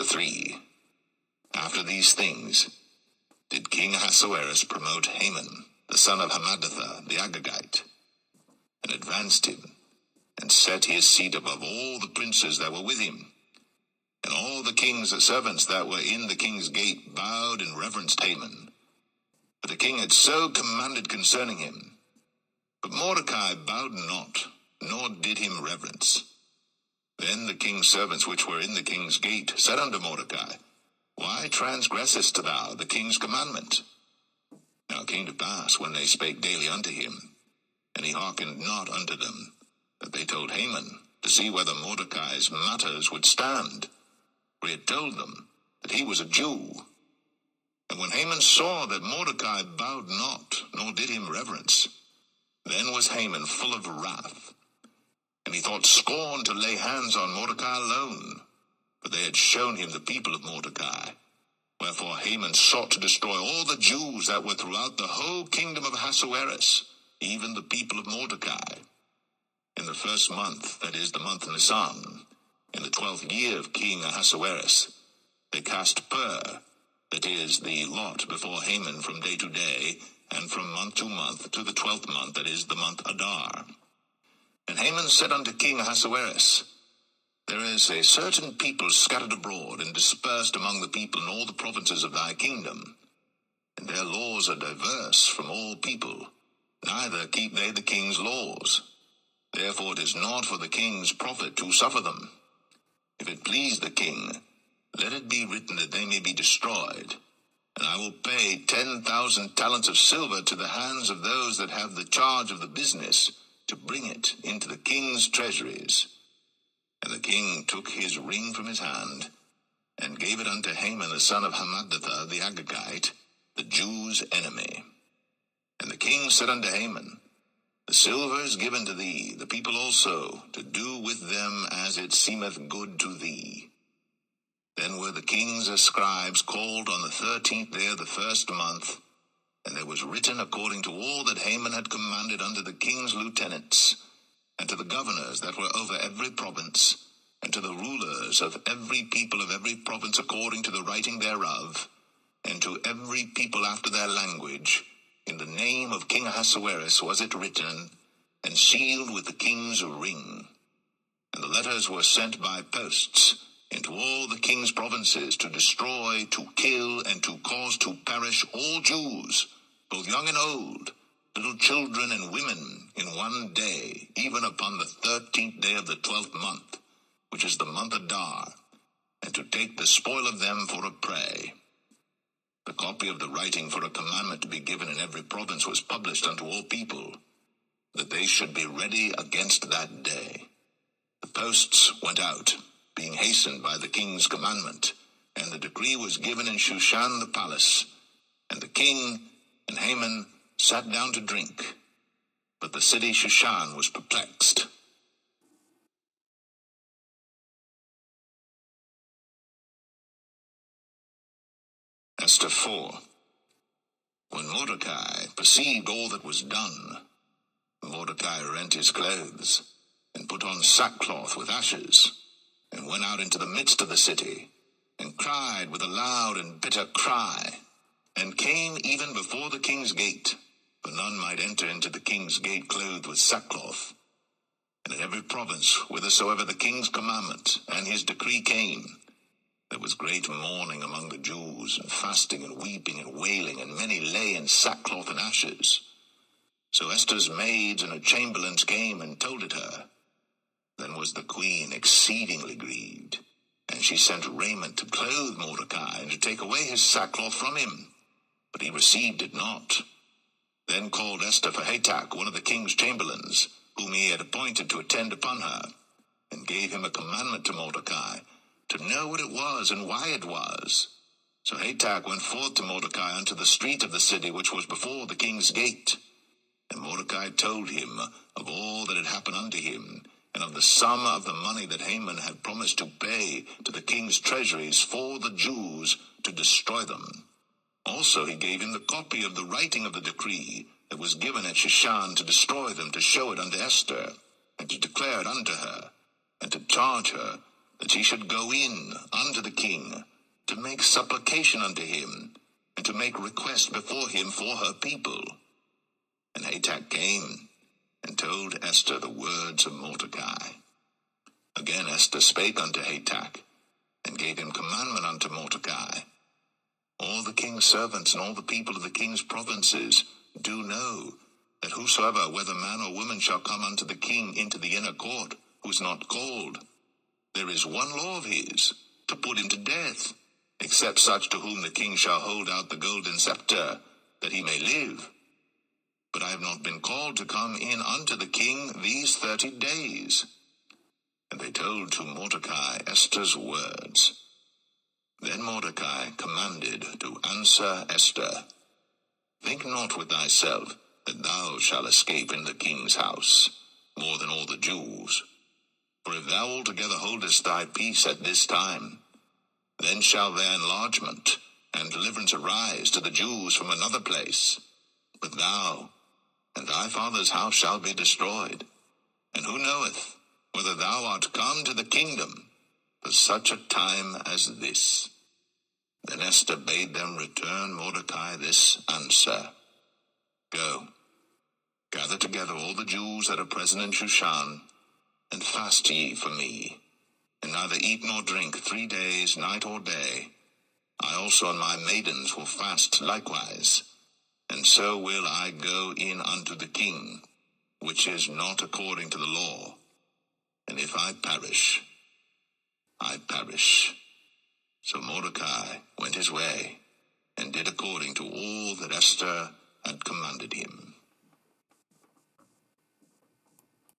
3. After these things did King Ahasuerus promote Haman, the son of Hammedatha the Agagite, and advanced him, and set his seat above all the princes that were with him. And all the king's servants that were in the king's gate bowed and reverenced Haman. For the king had so commanded concerning him. But Mordecai bowed not, nor did him reverence. Then the king's servants which were in the king's gate said unto Mordecai, Why transgressest thou the king's commandment? Now it came to pass, when they spake daily unto him, and he hearkened not unto them, that they told Haman, to see whether Mordecai's matters would stand. For he had told them that he was a Jew. And when Haman saw that Mordecai bowed not, nor did him reverence, then was Haman full of wrath. And he thought scorn to lay hands on Mordecai alone, for they had shown him the people of Mordecai. Wherefore Haman sought to destroy all the Jews that were throughout the whole kingdom of Ahasuerus, even the people of Mordecai. In the first month, that is the month Nisan, in the 12th year of King Ahasuerus, they cast pur, that is the lot, before Haman from day to day, and from month to month, to the 12th month, that is the month Adar. And Haman said unto King Ahasuerus, There is a certain people scattered abroad and dispersed among the people in all the provinces of thy kingdom, and their laws are diverse from all people, neither keep they the king's laws. Therefore it is not for the king's profit to suffer them. If it please the king, let it be written that they may be destroyed, and I will pay 10,000 talents of silver to the hands of those that have the charge of the business, to bring it into the king's treasuries. And the king took his ring from his hand, and gave it unto Haman the son of Hammedatha the Agagite, the Jews' enemy. And the king said unto Haman, The silver is given to thee, the people also, to do with them as it seemeth good to thee. Then were the king's scribes called on the 13th day of the first month, and there was written according to all that Haman had commanded unto the king's lieutenants, and to the governors that were over every province, and to the rulers of every people of every province according to the writing thereof, and to every people after their language. In the name of King Ahasuerus was it written, and sealed with the king's ring. And the letters were sent by posts into all the king's provinces, to destroy, to kill, and to cause to perish all Jews, both young and old, little children and women, in one day, even upon the 13th day of the 12th month, which is the month Adar, and to take the spoil of them for a prey. The copy of the writing for a commandment to be given in every province was published unto all people, that they should be ready against that day. The posts went out, being hastened by the king's commandment, and the decree was given in Shushan the palace, and the king and Haman sat down to drink, but the city Shushan was perplexed. Esther 4. When Mordecai perceived all that was done, Mordecai rent his clothes, and put on sackcloth with ashes, and went out into the midst of the city, and cried with a loud and bitter cry, and came even before the king's gate, for none might enter into the king's gate clothed with sackcloth. And in every province, whithersoever the king's commandment and his decree came, there was great mourning among the Jews, and fasting and weeping and wailing, and many lay in sackcloth and ashes. So Esther's maids and her chamberlains came and told it her. Then was the queen exceedingly grieved, and she sent raiment to clothe Mordecai, and to take away his sackcloth from him. But he received it not. Then called Esther for Hatach, one of the king's chamberlains, whom he had appointed to attend upon her, and gave him a commandment to Mordecai, to know what it was and why it was. So Hatach went forth to Mordecai unto the street of the city which was before the king's gate. And Mordecai told him of all that had happened unto him, and of the sum of the money that Haman had promised to pay to the king's treasuries for the Jews, to destroy them. Also he gave him the copy of the writing of the decree that was given at Shushan to destroy them, to show it unto Esther, and to declare it unto her, and to charge her that she should go in unto the king, to make supplication unto him, and to make request before him for her people. And Hatach came, and told Esther the words of Mordecai. Again Esther spake unto Hatach, and gave him commandment unto Mordecai. All the king's servants and all the people of the king's provinces do know that whosoever, whether man or woman, shall come unto the king into the inner court, who is not called, there is one law of his, to put him to death, except such to whom the king shall hold out the golden scepter, that he may live. But I have not been called to come in unto the king these 30 days. And they told to Mordecai Esther's words. Then Mordecai commanded to answer Esther, Think not with thyself that thou shalt escape in the king's house, more than all the Jews. For if thou altogether holdest thy peace at this time, then shall their enlargement and deliverance arise to the Jews from another place. But thou and thy father's house shall be destroyed. And who knoweth whether thou art come to the kingdom for such a time as this? Then Esther bade them return Mordecai this answer. Go, gather together all the Jews that are present in Shushan, and fast ye for me, and neither eat nor drink 3 days, night or day. I also and my maidens will fast likewise, and so will I go in unto the king, which is not according to the law. And if I perish, I perish. So Mordecai went his way, and did according to all that Esther had commanded him.